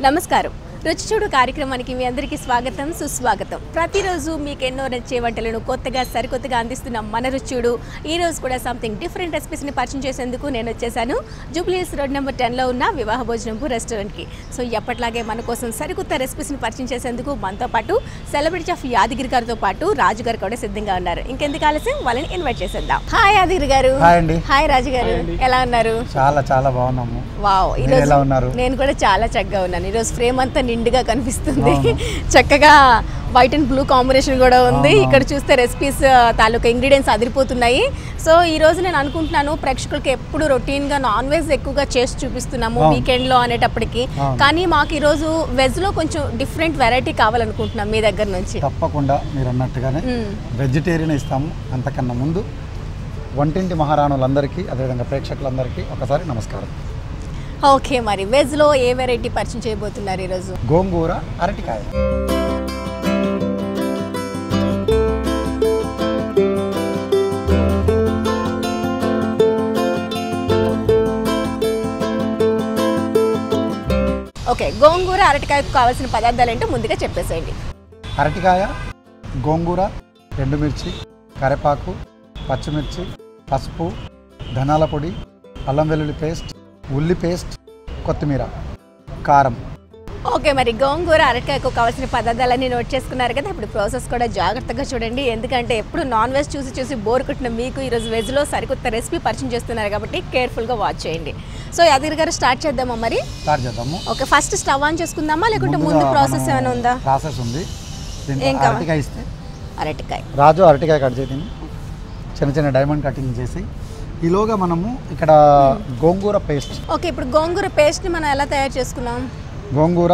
నమస్కారం. రుచి చూడు కార్యక్రమానికి మీ అందరికీ స్వాగతం, సుస్వాగతం. ప్రతిరోజు మీకు ఎన్నో నచ్చే వంటలను కొత్తగా సరికొత్తగా అందిస్తున్న మన రుచి చూడు ఈ రోజు కూడా సంథింగ్ డిఫరెంట్ రెసిపీస్ని పరిచయం చేసేందుకు నేను వచ్చేసాను జూబ్లీహిల్స్ రోడ్ నెంబర్ 10లో ఉన్న వివాహ భోజనంపు రెస్టారెంట్కి. సో ఎప్పట్లాగే మన కోసం సరికొత్త రెసిపీస్ని పరిచయం చేసేందుకు మనతో పాటు సెలబ్రిటీ ఆఫ్ యాదగిరి గారితో పాటు రాజు గారు కూడా సిద్ధంగా ఉన్నారు. ఇంకెందుకు ఆలస్యం, వాళ్ళని ఇన్వైట్ చేసేద్దాం. హాయ్ యాదగిరి గారు. హాయ్ రాజు గారు, ఎలా ఉన్నారు? చాలా చాలా బాగున్నాము. వావ్, ఈరోజు నేను కూడా చాలా చక్కగా ఉన్నాను. ఈరోజు ఫ్రేమ్ అంతా నిండుగా కనిపిస్తుంది. చక్కగా వైట్ అండ్ బ్లూ కాంబినేషన్ కూడా ఉంది. ఇక్కడ చూస్తే రెసిపీస్ తాలూకా ఇంగ్రీడియంట్స్ అదిరిపోతున్నాయి. సో ఈ రోజు నేను అనుకుంటున్నాను ప్రేక్షకులకి ఎప్పుడు రొటీన్గా నాన్ వెజ్ ఎక్కువగా చేసి చూపిస్తున్నాము వీకెండ్లో అనేటప్పటికి, కానీ మాకు ఈరోజు వెజ్లో కొంచెం డిఫరెంట్ వెరైటీ కావాలనుకుంటున్నాం మీ దగ్గర నుంచి. తప్పకుండా మీరు అన్నట్టుగానే వెజిటేరియన్ ఇస్తాము. అంతకన్నా ముందు వంటింటి మహారాణులందరికీ అదేవిధంగా ప్రేక్షకులందరికీ ఒకసారి నమస్కారం. ఓకే, మరి వెజ్లో ఏ వెరైటీ పరిచయం చేయబోతున్నారు ఈరోజు? గోంగూర అరటికాయ. ఓకే, గోంగూర అరటికాయకు కావాల్సిన పదార్థాలు ఏంటో ముందుగా చెప్పేసేయండి. అరటికాయ, గోంగూర, ఎండుమిర్చి, కరివేపాకు, పచ్చిమిర్చి, పసుపు, ధనాల పొడి, అల్లం వెల్లుల్లి పేస్ట్, ఉల్లి పేస్ట్, కొత్తిమీర, కారం. ఓకే, మరి గోంగూర అరటికాయకు కావాల్సిన పదార్థాలన్నీ నోట్ చేసుకున్నారు కదా. ఇప్పుడు ప్రాసెస్ కూడా జాగ్రత్తగా చూడండి, ఎందుకంటే ఎప్పుడు నాన్ వెజ్ చూసి చూసి బోర్ కొట్టిన మీకు ఈరోజు వెజ్లో సరికొత్త రెసిపీ పరిచయం చేస్తున్నారు కాబట్టి కేర్ఫుల్గా వాచ్ చేయండి. సో యాదగిరి గారు స్టార్ట్ చేద్దామా? మరి స్టార్ట్ చేద్దాము. ఓకే, ఫస్ట్ స్టవ్ ఆన్ చేసుకుందామా లేకుంటే ముందు ప్రాసెస్ ఏమైనా ఉందా? ప్రాసెస్ ఉంది. ఏం కావాలి? అరటికాయ. రాజు అరటికాయ కట్ చేయండి, చిన్న చిన్న డైమండ్ కటింగ్ చేసి. ఈలోగా మనము ఇక్కడ గోంగూర పేస్ట్. ఓకే, ఇప్పుడు గోంగూర పేస్ట్ని మనం ఎలా తయారు చేసుకున్నాం? గోంగూర,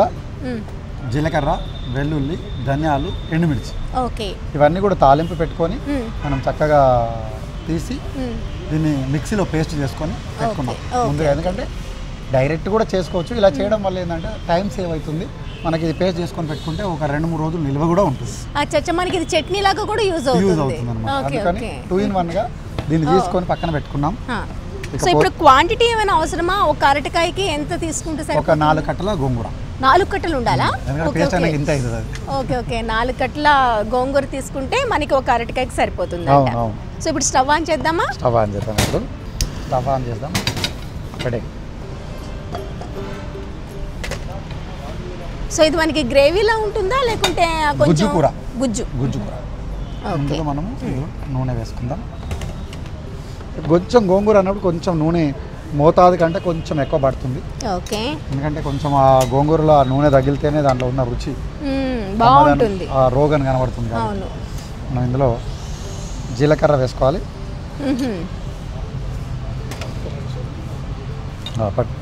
జీలకర్ర, వెల్లుల్లి, ధనియాలు, ఎండుమిర్చి, ఓకే, ఇవన్నీ కూడా తాలింపు పెట్టుకొని మనం చక్కగా తీసి దీన్ని మిక్సీలో పేస్ట్ చేసుకొని పెట్టుకున్నాం ముందుగా. ఎందుకంటే డైరెక్ట్ కూడా చేసుకోవచ్చు. ఇలా చేయడం వల్ల ఏంటంటే టైం సేవ్ అవుతుంది. మనకి ఇది పేస్ట్ చేసుకొని పెట్టుకుంటే ఒక 2-3 రోజులు నిల్వ కూడా ఉంటుంది. మనకి ఇది చట్నీ లాగా కూడా యూజ్ అవుతుంది అన్నమాట. అందుకని 2 in 1గా దీన్ని తీసుకొని పక్కన పెట్టుకున్నాం. సో ఇప్పుడు క్వాంటిటీ ఏమైనా అవసరమా? ఒక అరటికాయకి ఎంత తీసుకుంటే సరే? ఒక 4 కట్టల గోంగూర. 4 కట్టలు ఉండాలా? ఓకే ఓకే, 4 కట్టల గోంగూర తీసుకుంటే మనకి ఒక అరటికాయకి సరిపోతుంది. సో ఇప్పుడు స్టవ్ ఆన్ చేద్దామా? స్టవ్ ఆన్ చేద్దాం. ఇప్పుడు స్టవ్ ఆన్ చేద్దాం. ఇక్కడే. సో ఇది మనకి గ్రేవీలా ఉంటుందా లేకుంటే గుజ్జు కూర? గుజ్జు కూర. అందులో మనము నూనె వేసుకుందాం. కొంచెం గోంగూర అన్నప్పుడు కొంచెం నూనె మోతాదు కంటే కొంచెం ఎక్కువ పడుతుంది. ఓకే, ఎందుకంటే కొంచెం ఆ గోంగూరలో ఆ నూనె తగిలితేనే దాంట్లో ఉన్న రుచి బాగుంటుంది, ఆ రోగన్ కనబడుతుంది. మనం ఇందులో జీలకర్ర వేసుకోవాలి.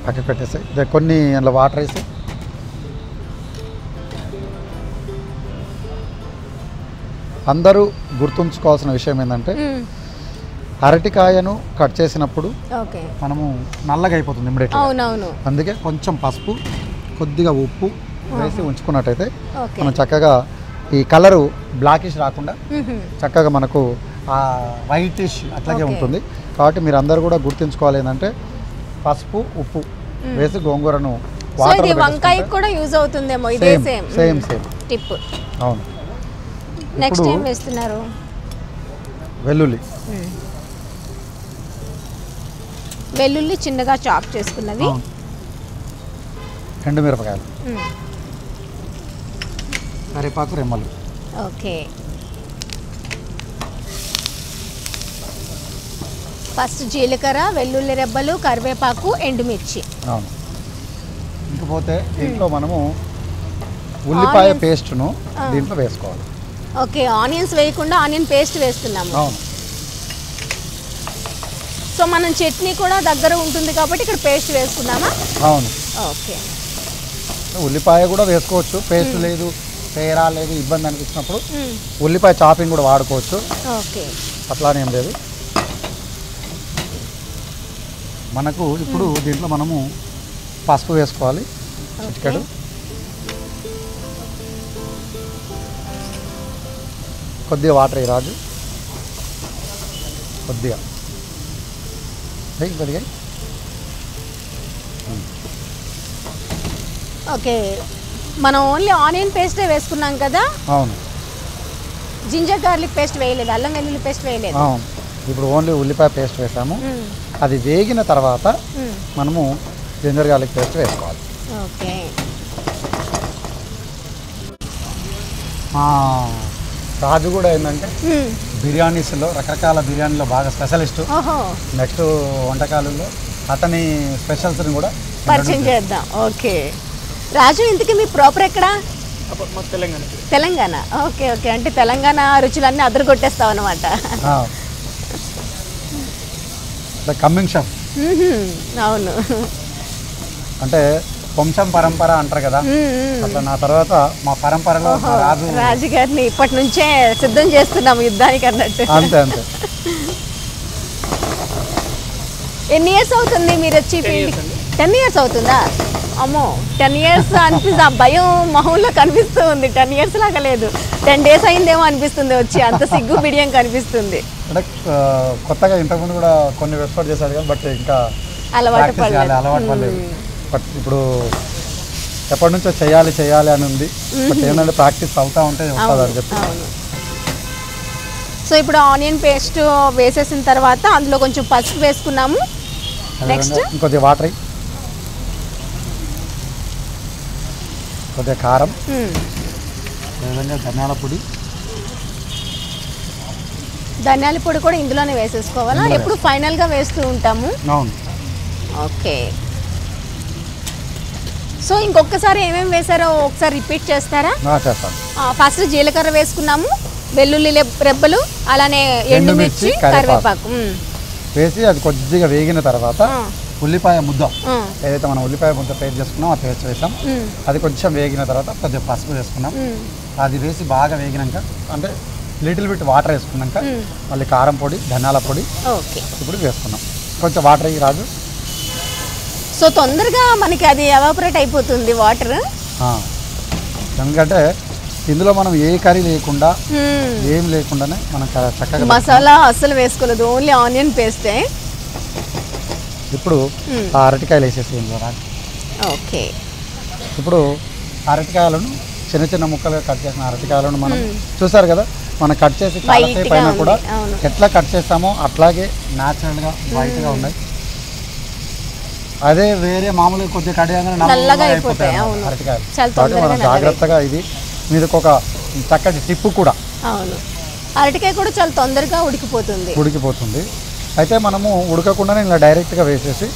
పక్కకు పెట్టేసి కొన్ని అందులో వాటర్ వేసి అందరూ గుర్తుంచుకోవాల్సిన విషయం ఏంటంటే అరటికాయను కట్ చేసినప్పుడు మనము నల్లగా అయిపోతుంది ఇమ్మీడియట్గా. అందుకే కొంచెం పసుపు, కొద్దిగా ఉప్పు వేసి ఉంచుకున్నట్టయితే మనం చక్కగా ఈ కలరు బ్లాకిష్ రాకుండా చక్కగా మనకు ఆ వైటిష్ అట్లాగే ఉంటుంది. కాబట్టి మీరు అందరూ కూడా గుర్తుంచుకోవాలి ఏంటంటే పసుపు, ఉప్పు వేసి గోంగూరను వంకాయకి కూడా యూజ్ అవుతుందేమో. ఇదే సేమ్ టిప్. అవును. నెక్స్ట్ ఏం వేస్తున్నారు? వెల్లుల్లి చిన్నగా చాప్ చేసుకున్నవి, ఎండుమిరపకాయలు, కరివేపాకు, రెమ్మలు. ఓకే, ఫస్ట్ జీలకర్ర, వెల్లుల్లి రెబ్బలు, కరివేపాకు, ఎండుమిర్చి. అవును. ఇంకపోతే దీంట్లో మనము ఉల్లిపాయ పేస్ట్ను దీంట్లో వేసుకోవాలి. ఓకే, ఆనియన్స్ వేయకుండా ఆనియన్ పేస్ట్ వేస్తున్నాము. అవును. సో మనం చట్నీ కూడా దగ్గర ఉంటుంది కాబట్టి ఇక్కడ పేస్ట్ వేసుకున్నామా? అవును. ఓకే, ఉల్లిపాయ కూడా వేసుకోవచ్చు. పేస్ట్ లేదు, తేరా లేదు, ఇబ్బంది అనిపించినప్పుడు ఉల్లిపాయ చాపింగ్ కూడా వాడుకోవచ్చు. ఓకే, అట్లానే ఏం లేదు. మనకు ఇప్పుడు దీంట్లో మనము పసుపు వేసుకోవాలి, చిటికెడు. కొద్దిగా వాటర్ వేయి రాజు, కొద్దిగా కొద్దిగా ఓకే, మనం ఓన్లీ ఆనియన్ పేస్టే వేసుకున్నాం కదా. అవును, జింజర్ గార్లిక్ పేస్ట్ వేయలేదు, అల్లం వెల్లుల్లి పేస్ట్ వేయలేదు. అవును. ఇప్పుడు ఓన్లీ ఉల్లిపాయ పేస్ట్ వేసాము. అది వేగిన తర్వాత మనము జింజర్ గార్లిక్ పేస్ట్ వేసుకోవాలి. ఓకే, రాజు కూడా ఏంటంటే బిర్యానీస్లో రకరకాల బిర్యానీలో బాగా స్పెషలిస్టు. నెక్స్ట్ వంటకాలలో అతని స్పెషల్స్ని కూడా పరిచయం చేద్దాం. ఓకే రాజు, ఇంతకీ మీ ప్రాపర్ ఎక్కడ? తెలంగాణ. ఓకే ఓకే, అంటే తెలంగాణ రుచులన్నీ అదరు కొట్టేస్తావు అనమాట. Coming chef. అవును, అంటే వంశం పరంపర అంటారు కదా, అట్లా నా తర్వాత మా పరంపరలో రాజు గారిని ఇప్పటి నుంచే సిద్ధం చేస్తున్నాము యుద్ధానికి అన్నట్టు. అంతే అంతే. ఎన్ని ఇయర్స్ అవుతుంది మీరు వచ్చి ఫీల్డ్? 10 years అవుతుందా? అమ్మో, 10 years అనిపిస్తుంది. ఆ భయం మొహంలో కనిపిస్తూ ఉంది. 10 years లాగా లేదు, 10 days అయిందేమో అనిపిస్తుంది వచ్చి, అంత సిగ్గు బిడియం కనిపిస్తుంది. అంటే కొత్తగా ఇంతకుముందు కూడా కొన్ని వెబ్సైట్ చేశారు కదా, బట్ ఇంకా అలవాటు పడలేదు. బట్ ఇప్పుడు ఎప్పటి నుంచో చేయాలి అని ఉంది. బట్ ఏంటంటే ప్రాక్టీస్ అవుతా ఉంటే వస్తుంది అని చెప్పి. సో ఇప్పుడు ఆనియన్ పేస్ట్ వేసేసిన తర్వాత అందులో కొంచెం పసుపు వేసుకున్నాము. నెక్స్ట్ ఇంకొద్దిగా వాటర్, కొద్దిగా కారం, అదేవిధంగా ధనియాల పొడి కూడా ఇందులోనే వేసేసుకోవాలా? ఎప్పుడు ఫైనల్గా వేస్తూ ఉంటాము. అవును. ఓకే, సో ఇంకొకసారి ఏమేమి వేసారో ఒకసారి రిపీట్ చేస్తారా? చేస్తాను. ఫస్ట్ జీలకర్ర వేసుకున్నాము, వెల్లుల్లి రెబ్బలు, అలానే ఎండుమిర్చి, కరివేపాకు వేసి అది కొద్దిగా వేగిన తర్వాత ఉల్లిపాయ ముద్ద, ఏదైతే మనం ఉల్లిపాయ ముద్ద పేస్ట్ చేసుకున్నాం ఆ పేస్ట్ వేసాం. అది కొంచెం వేగిన తర్వాత కొద్దిగా పసుపు వేసుకున్నాం. అది వేసి బాగా వేగినాక అంటే లిటిల్ బిట్ వాటర్ వేసుకున్నాక మళ్ళీ కారం పొడి, ధనియాల పొడి ఇప్పుడు వేసుకున్నాం. కొంచెం వాటర్ అయ్యి రాజు. సో తొందరగా మనకి అది ఎవాపరేట్ అయిపోతుంది వాటర్. ఎందుకంటే ఇందులో మనం ఏ కర్రీ లేకుండా ఏం లేకుండానే మనం చక్కగా మసాలా అస్సలు వేసుకోలేదు, ఓన్లీ ఆనియన్ పేస్టే. ఇప్పుడు ఆ అరటికాయలు వేసేసి ఇందులో. ఓకే, ఇప్పుడు అరటికాయలను చిన్న చిన్న ముక్కలుగా కట్ చేసిన అరటికాయలను మనం చూసారు కదా, మనం కట్ చేసి చాలాసేపు అయినా కూడా ఎట్లా కట్ చేస్తామో అట్లాగే న్యాచురల్గా వైట్గా ఉన్నాయి. అదే వేరే మామూలుగా కొద్దిగా కట్ నల్లగా అయిపోతాయి అరటికాయలు. కాబట్టి మనం జాగ్రత్తగా, ఇది మీదకి ఒక చక్కటి టిప్పు కూడా. అవును, అరటికాయ కూడా చాలా తొందరగా ఉడికిపోతుంది. అయితే మనము ఉడకకుండానే ఇలా డైరెక్ట్గా వేసేసి.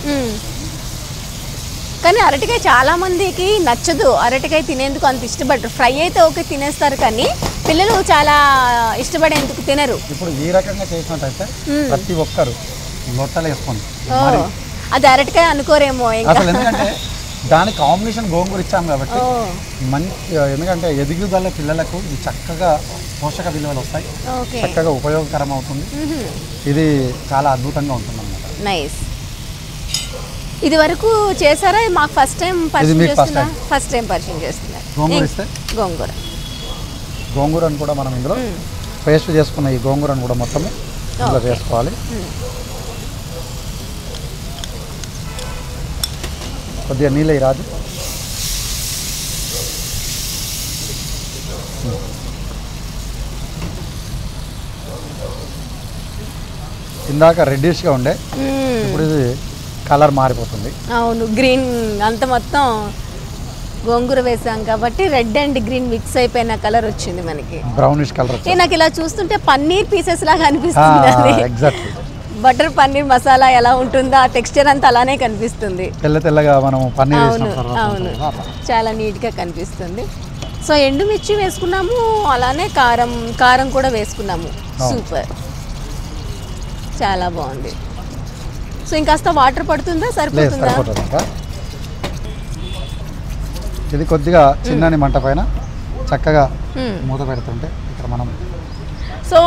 కానీ అరటికాయ చాలా మందికి నచ్చదు, అరటికాయ తినేందుకు అంత ఇష్టపడరు. ఫ్రై అయితే ఓకే తినేస్తారు, కానీ పిల్లలు చాలా ఇష్టపడేందుకు తినరు. ఇప్పుడు ఈ రకంగా చేసినట్టయితే ప్రతి ఒక్కరు లొట్టలు వేసుకోండి. అది అరటికాయ అనుకోరేమో అసలు, ఎందుకంటే దాని కాంబినేషన్ గోంగూర ఇచ్చాము కాబట్టి మంచి, ఎందుకంటే ఎదుగుదల పిల్లలకు ఇది చక్కగా పోషక విలువలు వస్తాయి, చక్కగా ఉపయోగకరం అవుతుంది. ఇది చాలా అద్భుతంగా ఉంటుంది అన్నమాట. నైస్. ఇది వరకు చేశారా? మాకు ఫస్ట్ టైం పరిచయం చేస్తున్నారు. గోంగూరను కూడా మనం ఇందులో పేస్ట్ చేసుకున్న ఈ గోంగూరను కూడా మొత్తం ఇందులో వేసుకోవాలి. కొద్దిగా నీళ్ళు రాజు. ఇందాక రెడ్డిష్గా ఉండే, ఇప్పుడు ఇది కలర్ మారిపోతుంది. అవును, గ్రీన్ అంత మొత్తం గోంగూర వేసాం కాబట్టి రెడ్ అండ్ గ్రీన్ మిక్స్ అయిపోయిన కలర్ వచ్చింది మనకి, బ్రౌనిష్ కలర్. నాకు ఇలా చూస్తుంటే పన్నీర్ పీసెస్ లాగా అనిపిస్తుంది. ఎగ్జాక్ట్లీ బటర్ పన్నీర్ మసాలా ఎలా ఉంటుందో ఆ టెక్స్చర్ అంతా అలానే కనిపిస్తుంది. తెల్లగా మనం పన్నీర్. అవును, చాలా నీట్గా కనిపిస్తుంది. సో ఎండుమిర్చి వేసుకున్నాము, అలానే కారం కూడా వేసుకున్నాము. సూపర్, చాలా బాగుంది. సో ఇంకాస్త వాటర్ పడుతుందా, సరిపోతుందా? ఇది కొద్దిగా చిన్నని మంట పైన చక్కగా మూత పెడుతుంటే ఇక్కడ మనం. సో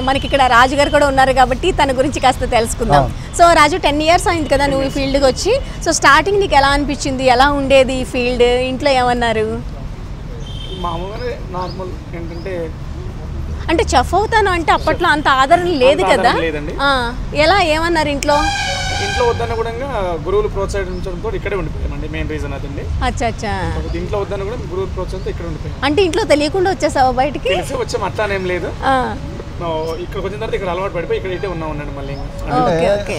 మనకి ఇక్కడ రాజు గారు కూడా ఉన్నారు కాబట్టి తన గురించి కాస్త తెలుసుకుందాం. సో రాజు, 10 years అయింది కదా నువ్వు ఈ ఫీల్డ్కి వచ్చి. సో స్టార్టింగ్ నీకు ఎలా అనిపించింది, ఎలా ఉండేది ఈ ఫీల్డ్, ఇంట్లో ఏమన్నారు? మామూలుగా నార్మల్ ఏంటంటే, అంటే చెఫ్ అవుతాను అంటే అప్పట్లో అంత ఆదరణ లేదు కదా, ఎలా ఏమన్నారు ఇంట్లో? ఇంట్లో వద్దన్న కూడా గురువులు ప్రోత్సహించడంతో ఇక్కడే ఉండిపోయామండి. మెయిన్ రీజన్ అదండి. అచ్చా. ఇంట్లో వద్దన్న కూడా గురువులు ప్రోత్సాహంతో ఇక్కడ ఉండిపోయాం. అంటే ఇంట్లో తెలియకుండా వచ్చేసావా బయటికి? తెలిసి వచ్చాం, అట్లానేం లేదు. ఇక్కడ వచ్చిన తర్వాత ఇక్కడ అలవాటు పడిపోయి ఇక్కడ ఇటే ఉన్నాం మళ్ళీ. అంటే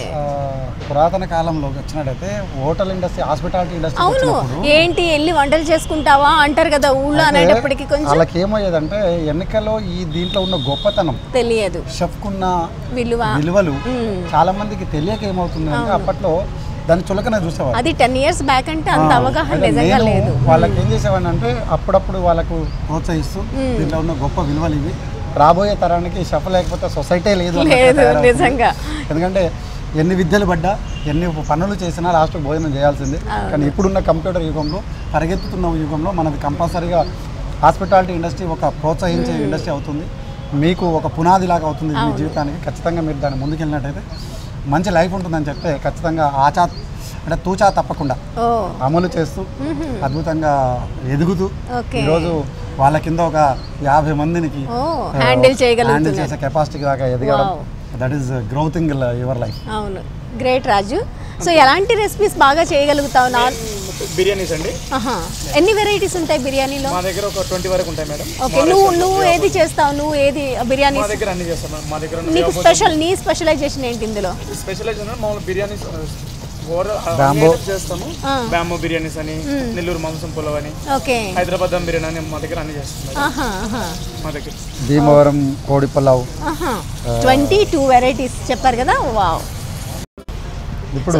పురాతన కాలంలో వచ్చినట్టయితే హోటల్ ఇండస్ట్రీ, హాస్పిటాలిటీ ఇండస్ట్రీ అవును. ఏంటి వెళ్ళి వంటలు చేసుకుంటావా అంటారు కదా ఊళ్ళో అనేటప్పటికి. కొంచెం వాళ్ళకి ఏమయ్యేదంటే ఎన్నికల్లో ఈ దీంట్లో ఉన్న గొప్పతనం తెలియదు, షెఫ్కున్న విలువలు చాలా మందికి తెలియక ఏమవుతుంది అంటే అప్పట్లో దాన్ని చులకన చూసేవారు. అది 10 years బ్యాక్ అంటే అంత అవగాహన నిజంగా లేదు. వాళ్ళకి ఏం చేసేవాడిని అంటే అప్పుడప్పుడు వాళ్ళకు ప్రోత్సహిస్తూ దీంట్లో ఉన్న గొప్ప విలువలు ఇవి, రాబోయే తరానికి షెఫ్ లేకపోతే సొసైటీ లేదు నిజంగా. ఎందుకంటే ఎన్ని విద్యలు పడ్డా ఎన్ని పనులు చేసినా లాస్ట్ భోజనం చేయాల్సిందే. కానీ ఇప్పుడున్న కంప్యూటర్ యుగంలో, పరిగెత్తుతున్న యుగంలో మనది కంపల్సరీగా హాస్పిటాలిటీ ఇండస్ట్రీ ఒక ప్రోత్సహించే ఇండస్ట్రీ అవుతుంది. మీకు ఒక పునాది లాగా అవుతుంది మీ జీవితానికి. ఖచ్చితంగా మీరు దాన్ని ముందుకెళ్ళినట్టయితే మంచి లైఫ్ ఉంటుందని చెప్తే ఖచ్చితంగా అంటే తూచా తప్పకుండా అమలు చేస్తూ అద్భుతంగా ఎదుగుతూ ఈరోజు వాళ్ళ కింద ఒక 50 మందికి హ్యాండిల్ చేసే కెపాసిటీ దాకా ఎదగడం, దట్ ఈస్ గ్రోతింగ్ యువర్ లైఫ్. అవును, గ్రేట్ రాజు. సో ఎలాంటి రెసిపీస్ బాగా చేయగలుగుతావు? బిర్యానీస్ అండి. ఎన్ని వెరైటీస్ ఉంటాయి బిర్యానీలో? మా దగ్గర ఒక 20 వరకు ఉంటాయి మేడం. ఓకే, నువ్వు ఏది చేస్తావు? నువ్వు ఏది బిర్యానీ? మా దగ్గర అన్ని చేస్తాం. మా దగ్గర నీకు నీ స్పెషలైజేషన్ ఏంటి ఇందులో? స్పెషలైజేషన్ మామూలు బిర్యానీస్ చేస్తాము. బ్యాంబో బిర్యానీస్ అని, నెల్లూరు మాంసం పులావ్ అని, హైదరాబాద్ దమ్ బిర్యానీ అని మా దగ్గర అన్ని చేస్తాం. మా దగ్గర భీమవరం కోడి పులావ్ 22 వెరైటీస్ చెప్పారు కదా. వావ్. ఇప్పుడు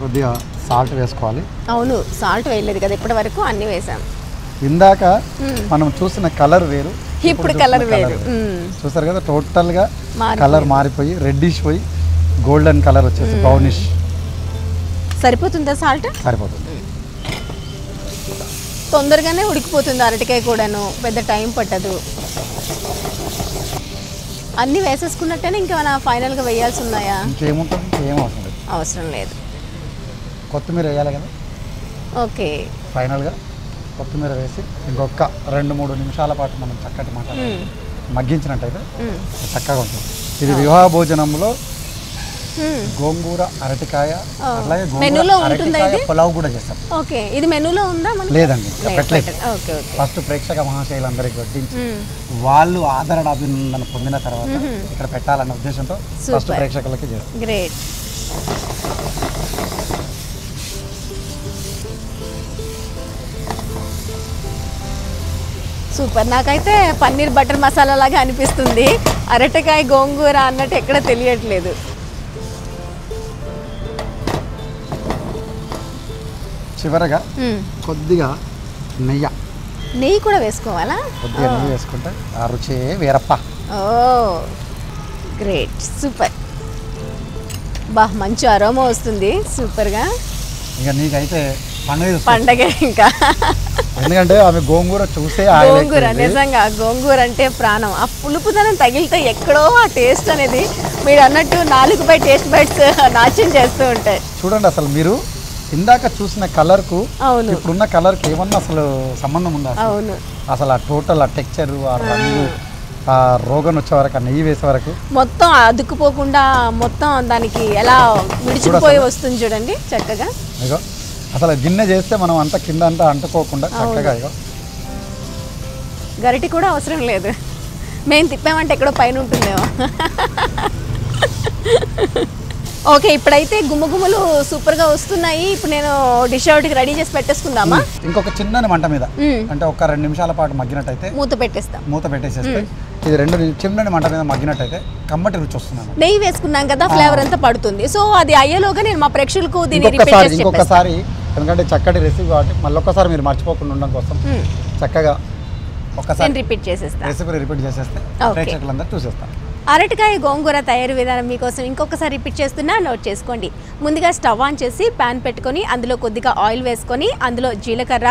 కొద్దిగా సాల్ట్ వేసుకోవాలి. అవును, సాల్ట్ వేయలేదు కదా ఇప్పటి వరకు, అన్ని వేసాం. ఇందాక మనం చూసిన కలర్ వేరు, ఇప్పుడు కలర్ వేరు. చూసారు కదా, టోటల్ గా కలర్ మారిపోయి రెడ్డిష్ పోయి గోల్డెన్ కలర్ వచ్చేసి బ్రౌనిష్. సరిపోతుందా సాల్ట్? సరిపోతుంది, తొందరగానే ఉడికిపోతుంది. అరటికాయ కూడాను పెద్ద టైం పట్టదు. అన్ని వేసేసుకున్నట్టేనే ఇంకా మన ఫైనల్గా వేయాల్సి ఉన్నాయా? ఇంకేముంటుంది, ఏం అవసరం లేదు. కొత్తిమీర వేయాలి కదా. ఓకే, ఫైనల్గా కొత్తిమీర వేసి ఇంకొక 2-3 నిమిషాల పాటు మనం చక్కటి మాట మగ్గించినట్టయితే చక్కగా ఉంటుంది. ఇది వివాహ భోజనంలో గోంగూర అరటికాయ, అలాగే గోంగూర అరటికాయ పులావ్ కూడా చేస్తాం. ఓకే, ఇది మెనూలో ఉందా? లేదండి, పెట్టలేదు. ఫస్ట్ ప్రేక్షక మహాశైలందరికీ వడ్డించి వాళ్ళు ఆదరణ అభినందన పొందిన తర్వాత ఇక్కడ పెట్టాలన్న ఉద్దేశంతో ఫస్ట్ ప్రేక్షకులకి చేస్తాం. గ్రేట్. సూపర్. నాకైతే పన్నీర్ బటర్ మసాలా లాగా అనిపిస్తుంది. అరటికాయ గోంగూర అన్నట్టు ఎక్కడ తెలియట్లేదు. చివరగా కొద్దిగా నెయ్యి కూడా వేసుకోవాలా? కొద్దిగా నెయ్యి వేసుకుంటే ఆ రుచే వేరప్ప. ఓ గ్రేట్, సూపర్. బా, మంచి అరోమా వస్తుంది సూపర్గా. ఇంకా నీకైతే పండగ ఇంకా. ఎందుకంటే ఆమె గోంగూర చూసే గోంగూర నిజంగా గోంగూర అంటే ప్రాణం. ఆ పులుపుదనం తగిలితే ఎక్కడో ఆ టేస్ట్ అనేది మీరు అన్నట్టు 4 టేస్ట్ బైట్స్ నాట్యం చేస్తూ ఉంటాయి. చూడండి, అసలు మీరు ఇందాక చూసిన కలర్ కు ఇప్పుడున్న కలర్ కి ఏమన్నా అసలు సంబంధం ఉందా? అవును, అసలు ఆ టోటల్ ఆ టెక్స్చర్, ఆ రంగు, ఆ రోగన్ వచ్చే వరకు, ఆ నెయ్యి వేసే వరకు మొత్తం అదుక్కుపోకుండా మొత్తం దానికి ఎలా విడిచిపోయి వస్తుంది చూడండి చక్కగా. ఇగో అసలు గిన్నె చేస్తే మనం అంతా కింద అంతా అంటుకోకుండా చక్కగా. ఇగో గరిటి కూడా అవసరం లేదు, మేము తిప్పామంటే ఎక్కడో పైన ఉంటుందేమో. ఓకే, ఇప్పుడైతే గుమ్మగుమ్మలు సూపర్గా వస్తున్నాయి. ఇప్పుడు నేను డిష్ అవుట్కి రెడీ చేసి పెట్టేసుకుందామా? ఇంకొక చిన్న మంట మీద, అంటే ఒక 2 నిమిషాల పాటు మగ్గినట్టయితే మూత పెట్టేస్తాం. మూత పెట్టేసేస్తే ఇది 2 చిన్న మంట మీద మగ్గినట్టయితే కమ్మటి రుచి వస్తుంది. నెయ్యి వేసుకున్నాం కదా, ఫ్లేవర్ అంతా పడుతుంది. సో అది అయ్యేలోగా నేను మా ప్రేక్షకులకు దీన్ని ఇంకొకసారి, ఎందుకంటే చక్కటి రెసిపీ కాబట్టి మళ్ళొక్కసారి మీరు మర్చిపోకుండా ఉండడం కోసం చక్కగా ఒకసారి రిపీట్ చేసేస్తాను. రెసిపీ రిపీట్ చేసేస్తే ప్రేక్షకులందరూ చూసేస్తాం. అరటికాయ గోంగూర తయారీ విధానం మీకోసం ఇంకొకసారి రిపీట్ చేస్తున్నా, నోట్ చేసుకోండి. ముందుగా స్టవ్ ఆన్ చేసి ప్యాన్ పెట్టుకొని అందులో కొద్దిగా ఆయిల్ వేసుకొని అందులో జీలకర్ర,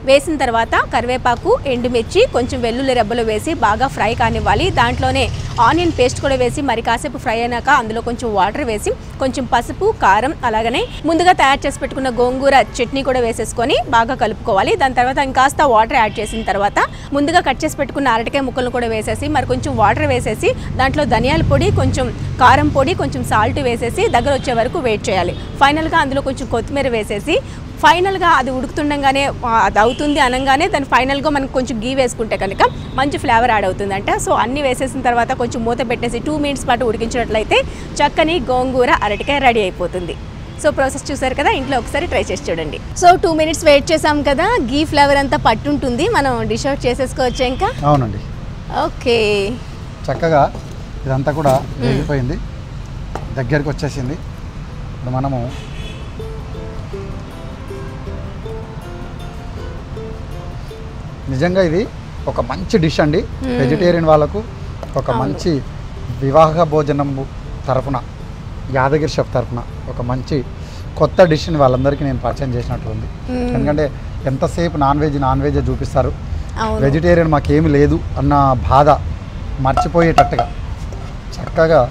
వేసిన తర్వాత కరివేపాకు, ఎండుమిర్చి, కొంచెం వెల్లుల్లి రెబ్బలు వేసి బాగా ఫ్రై కానివ్వాలి. దాంట్లోనే ఆనియన్ పేస్ట్ కూడా వేసి మరి కాసేపు ఫ్రై అయినాక అందులో కొంచెం వాటర్ వేసి కొంచెం పసుపు, కారం, అలాగనే ముందుగా తయారు చేసి పెట్టుకున్న గోంగూర చట్నీ కూడా వేసేసుకొని బాగా కలుపుకోవాలి. దాని తర్వాత ఇంకాస్త వాటర్ యాడ్ చేసిన తర్వాత ముందుగా కట్ చేసి పెట్టుకున్న అరటికాయ ముక్కలను కూడా వేసేసి మరి కొంచెం వాటర్ వేసేసి దాంట్లో ధనియాల పొడి, కొంచెం కారం పొడి, కొంచెం సాల్ట్ వేసేసి దగ్గర వచ్చే వరకు వెయిట్ చేయాలి. ఫైనల్గా అందులో కొంచెం కొత్తిమీర వేసేసి ఫైనల్గా అది ఉడుకుతుండగానే అది అవుతుంది అనగానే దాని ఫైనల్గా మనకు కొంచెం గీ వేసుకుంటే కనుక మంచి ఫ్లేవర్ యాడ్ అవుతుందంట. సో అన్నీ వేసేసిన తర్వాత కొంచెం మూత పెట్టేసి 2 మినిట్స్ పాటు ఉడికించినట్లయితే చక్కని గోంగూర అరటికాయ రెడీ అయిపోతుంది. సో ప్రాసెస్ చూసారు కదా, ఇంట్లో ఒకసారి ట్రై చేసి చూడండి. సో 2 మినిట్స్ వెయిట్ చేసాం కదా, గీ ఫ్లేవర్ అంతా పట్టుంటుంది, మనం డిష్ అవుట్ చేసేసుకోవచ్చు ఇంకా. అవునండి, ఓకే. చక్కగా ఇదంతా కూడా వేగిపోయింది, దగ్గరికి వచ్చేసింది. ఇప్పుడు మనము నిజంగా ఇది ఒక మంచి డిష్ అండి. వెజిటేరియన్ వాళ్ళకు ఒక మంచి వివాహ భోజనం తరఫున, యాదగిరి షెఫ్ తరఫున ఒక మంచి కొత్త డిష్ని వాళ్ళందరికీ నేను పరిచయం చేసినట్టు ఉంది. ఎందుకంటే ఎంతసేపు నాన్ వెజ్ చూపిస్తారు, వెజిటేరియన్ మాకేమి లేదు అన్న బాధ మర్చిపోయేటట్టుగా చక్కగా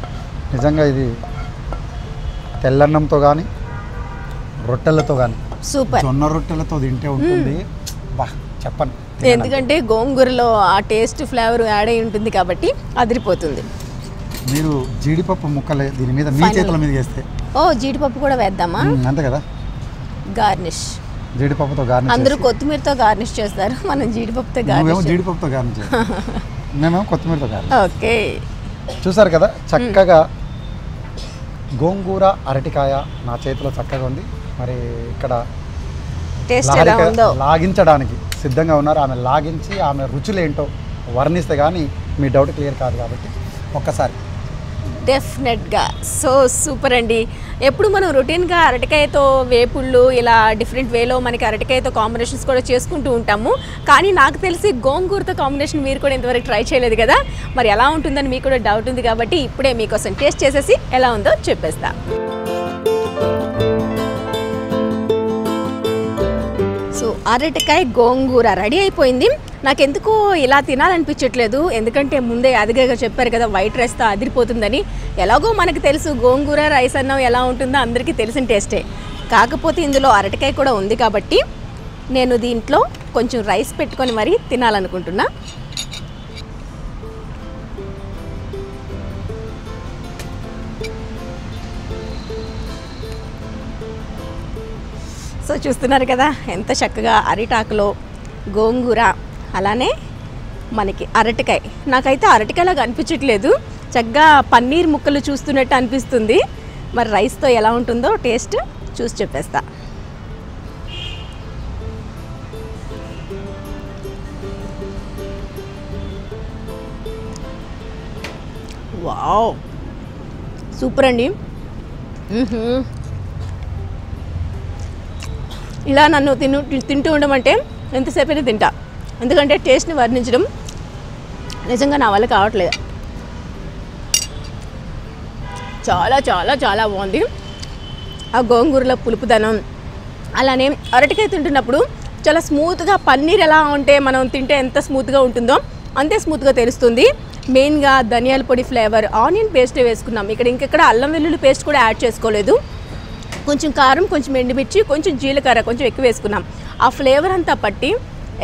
నిజంగా ఇది తెల్లన్నంతో కానీ రొట్టెలతో కానీ, సూపర్, జొన్న రొట్టెలతో తింటే ఉంటుంది బా చెప్పండి. ఎందుకంటే గోంగూరలో ఆ టేస్ట్ ఫ్లేవర్ యాడ్ అయి ఉంటుంది కాబట్టి అదిరిపోతుంది. మీరు జీడిపప్పు ముక్కలే దీని మీద మీ చేతుల మీద వేస్తే, ఓ జీడిపప్పు కూడా వేద్దామా? అంతే కదా, గార్నిష్ జీడిపప్పుతో గార్నిష్. అందరూ కొత్తిమీరతో గార్నిష్ చేస్తారు, మనం జీడిపప్పుతో గార్నిష్. జీడిపప్పుతో గార్నిష్ మేమేమో కొత్తిమీరతో గార్నిష్. ఓకే, చూసారు కదా చక్కగా గోంగూర అరటికాయ నా చేతిలో చక్కగా ఉంది. మరి ఇక్కడ టేస్ట్ ఎలా ఉందో లాగించడానికి సిద్ధంగా ఉన్నారు. ఆమె లాగించి ఆమె రుచులు ఏంటో వర్ణిస్తే కానీ మీ డౌట్ క్లియర్ కాదు కాబట్టి ఒక్కసారి. డెఫినెట్గా సో సూపర్ అండి. ఎప్పుడు మనం రొటీన్గా అరటికాయతో వేపుళ్ళు ఇలా డిఫరెంట్ వేలో మనకి అరటికాయతో కాంబినేషన్స్ కూడా చేసుకుంటూ ఉంటాము. కానీ నాకు తెలిసి గోంగూరతో కాంబినేషన్ మీరు కూడా ఇంతవరకు ట్రై చేయలేదు కదా, మరి ఎలా ఉంటుందని మీకు కూడా డౌట్ ఉంది కాబట్టి ఇప్పుడే మీకోసం టేస్ట్ చేసేసి ఎలా ఉందో చెప్పేస్తా. సో అరటికాయ గోంగూర రెడీ అయిపోయింది. నాకెందుకో ఇలా తినాలనిపించట్లేదు, ఎందుకంటే ముందే అదిగా చెప్పారు కదా వైట్ రైస్తో అదిరిపోతుందని. ఎలాగో మనకు తెలుసు గోంగూర రైస్ అన్నం ఎలా ఉంటుందో అందరికీ తెలిసిన టేస్టే. కాకపోతే ఇందులో అరటికాయ కూడా ఉంది కాబట్టి నేను దీంట్లో కొంచెం రైస్ పెట్టుకొని మరీ తినాలనుకుంటున్నా. సో చూస్తున్నారు కదా ఎంత చక్కగా అరిటాకులో గోంగూర, అలానే మనకి అరటికాయ. నాకైతే అరటికాయలాగా అనిపించట్లేదు, చక్కగా పన్నీర్ ముక్కలు చూస్తున్నట్టు అనిపిస్తుంది. మరి రైస్తో ఎలా ఉంటుందో టేస్ట్ చూసి చెప్పేస్తా. వావ్, సూపర్ అండి. ఇలా నన్ను తింటూ ఉండమంటే ఎంతసేపైనా తింటా, ఎందుకంటే టేస్ట్ని వర్ణించడం నిజంగా నా వల్ల కావట్లేదు. చాలా చాలా చాలా బాగుంది. ఆ గోంగూరలో పులుపుదనం, అలానే అరటికాయ తింటున్నప్పుడు చాలా స్మూత్గా, పన్నీర్ ఎలా ఉంటే మనం తింటే ఎంత స్మూత్గా ఉంటుందో అంతే స్మూత్గా తెలుస్తుంది. మెయిన్గా ధనియాల పొడి ఫ్లేవర్, ఆనియన్ పేస్ట్ వేసుకున్నాం ఇక్కడ, ఇంకెక్కడ అల్లం వెల్లుల్లి పేస్ట్ కూడా యాడ్ చేసుకోలేదు. కొంచెం కారం, కొంచెం ఎండుమిర్చి, కొంచెం జీలకర్ర కొంచెం ఎక్కువ వేసుకున్నాం. ఆ ఫ్లేవర్ అంతా పట్టి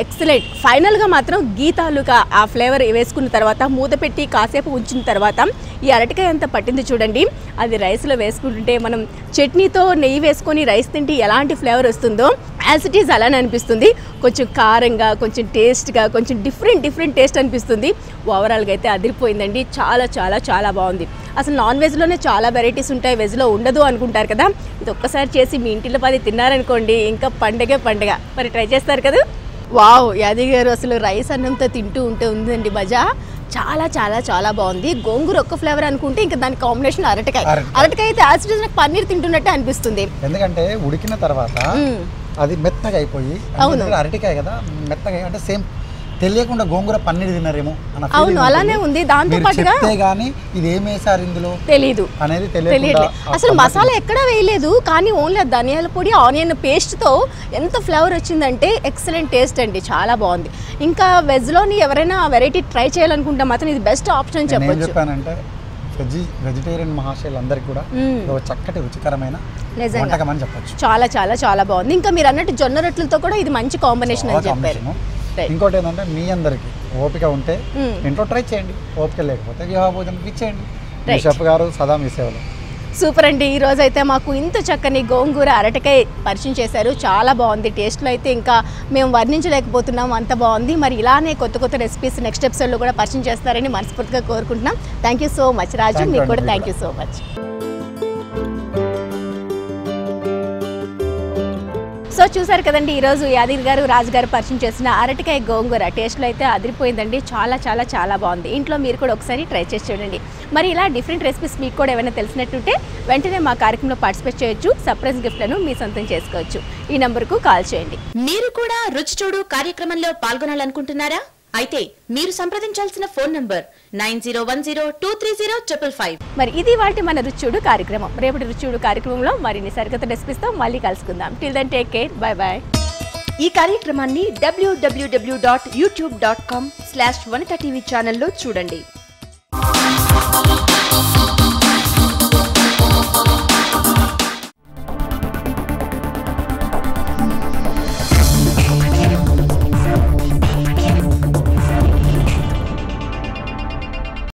ఎక్సలెంట్. ఫైనల్గా మాత్రం గీ తాలూకా ఆ ఫ్లేవర్ వేసుకున్న తర్వాత మూత పెట్టి కాసేపు ఉంచిన తర్వాత ఈ అరటికాయ అంతా పట్టింది చూడండి, అది రైస్లో వేసుకుంటుంటే మనం చట్నీతో నెయ్యి వేసుకొని రైస్ తింటే ఎలాంటి ఫ్లేవర్ వస్తుందో యాజ్ ఇట్ ఈజ్ అలానే అనిపిస్తుంది. కొంచెం కారంగా, కొంచెం టేస్ట్గా, కొంచెం డిఫరెంట్ టేస్ట్ అనిపిస్తుంది. ఓవరాల్గా అయితే అదిరిపోయిందండి, చాలా చాలా చాలా బాగుంది. అసలు నాన్ వెజ్లోనే చాలా వెరైటీస్ ఉంటాయి, వెజ్లో ఉండదు అనుకుంటారు కదా. ఇది ఒక్కసారి చేసి మీ ఇంటిలో 10 తిన్నారనుకోండి ఇంకా పండగే పండగ. మరి ట్రై చేస్తారు కదా. వావ్, యాదగిరి గారు అసలు రైస్ అన్నంతో తింటూ ఉంటే ఉందండి మజా. చాలా చాలా చాలా బాగుంది. గోంగూర ఒక్క ఫ్లేవర్ అనుకుంటే ఇంకా దాని కాంబినేషన్ అరటికాయ అయితే యాజ్ ఇట్ ఈజ్ నాకు పన్నీర్ తింటున్నట్టే అనిపిస్తుంది. ఎందుకంటే ఉడికిన తర్వాత అది మెత్తగా అయిపోయి, అరటికాయ కదా మెత్తగా అంటే సేమ్ తెలియకుండా గోంగూర పన్నీర్ తిన్నారేమో అన్న అవును అలానే ఉంది. దాంతో పాటుగా చెప్తే గానీ ఇది ఏం వేసారు ఇందులో తెలీదు అనేది తెలియదు. అసలు మసాలా ఎక్కడా వేయలేదు, కానీ ఓన్లీ ధనియాల పొడి ఆనియన్ పేస్ట్తో ఎంత ఫ్లేవర్ వచ్చిందంటే ఎక్సలెంట్ టేస్ట్ అండి, చాలా బాగుంది. ఇంకా వెజ్లోని ఎవరైనా వెరైటీ ట్రై చేయాలనుకుంటే మాత్రం ఇది బెస్ట్ ఆప్షన్ చెప్పొచ్చు. చెప్పానంటే వెజిటేరియన్ మహాశయులందరికీ కూడా చక్కటి రుచికరమైన వంటకం అని చెప్పొచ్చు. చాలా చాలా చాలా బాగుంది. ఇంకా మీరు అన్నట్టు జొన్న రొట్టెలతో కూడా ఇది మంచి కాంబినేషన్ అని చెప్పారు. ఇంకోటి ఏంటంటే మీ అందరికి ఓపిక ఉంటే ఇంట్లో ట్రై చేయండి, ఓపిక లేకపోతే వివాహ భోజనం ఇచ్చేయండి. షెఫ్ గారు సదా మీ సేవలో. సూపర్ అండి. ఈ రోజు అయితే మాకు ఇంత చక్కని గోంగూర అరటికాయ పరిచయం చేశారు, చాలా బాగుంది. టేస్ట్లో అయితే ఇంకా మేము వర్ణించలేకపోతున్నాం, అంత బాగుంది. మరి ఇలానే కొత్త కొత్త రెసిపీస్ నెక్స్ట్ ఎపిసోడ్లో కూడా పరిచయం చేస్తారని మనస్ఫూర్తిగా కోరుకుంటున్నాం. థ్యాంక్ యూ సో మచ్ రాజు, మీకు కూడా thank you so much. So చూసారు కదండి, ఈరోజు యాదగిరి గారు రాజు గారు పరిచయం చేసిన అరటికాయ గోంగూర టేస్ట్లో అయితే అదిరిపోయిందండి, చాలా చాలా చాలా బాగుంది. ఇంట్లో మీరు కూడా ఒకసారి ట్రై చేసి చూడండి. మరి ఇలా డిఫరెంట్ రెసిపీస్ మీకు కూడా ఏమైనా తెలిసినట్టుంటే వెంటనే మా కార్యక్రమంలో పార్టిసిపేట్ చేయొచ్చు, సర్ప్రైజ్ గిఫ్ట్లను మీ సొంతం చేసుకోవచ్చు. ఈ నంబర్కు కాల్ చేయండి. మీరు కూడా రుచి చూడు కార్యక్రమంలో పాల్గొనాలనుకుంటున్నారా? అయితే మీరు సంప్రదించాల్సిన ఫోన్ నంబర్ 9010230555. మరి ఇది వాటి మన రుచిచూడు కార్యక్రమం. రేపటి రుచిచూడు కార్యక్రమంలో మరిన్ని సరికొత్త రెసిపీస్తో మళ్ళీ కలుసుకుందాం. Till then take care, bye bye. ఈ కార్యక్రమాన్ని www.youtube.com/vanitaTV ఛానల్లో చూడండి.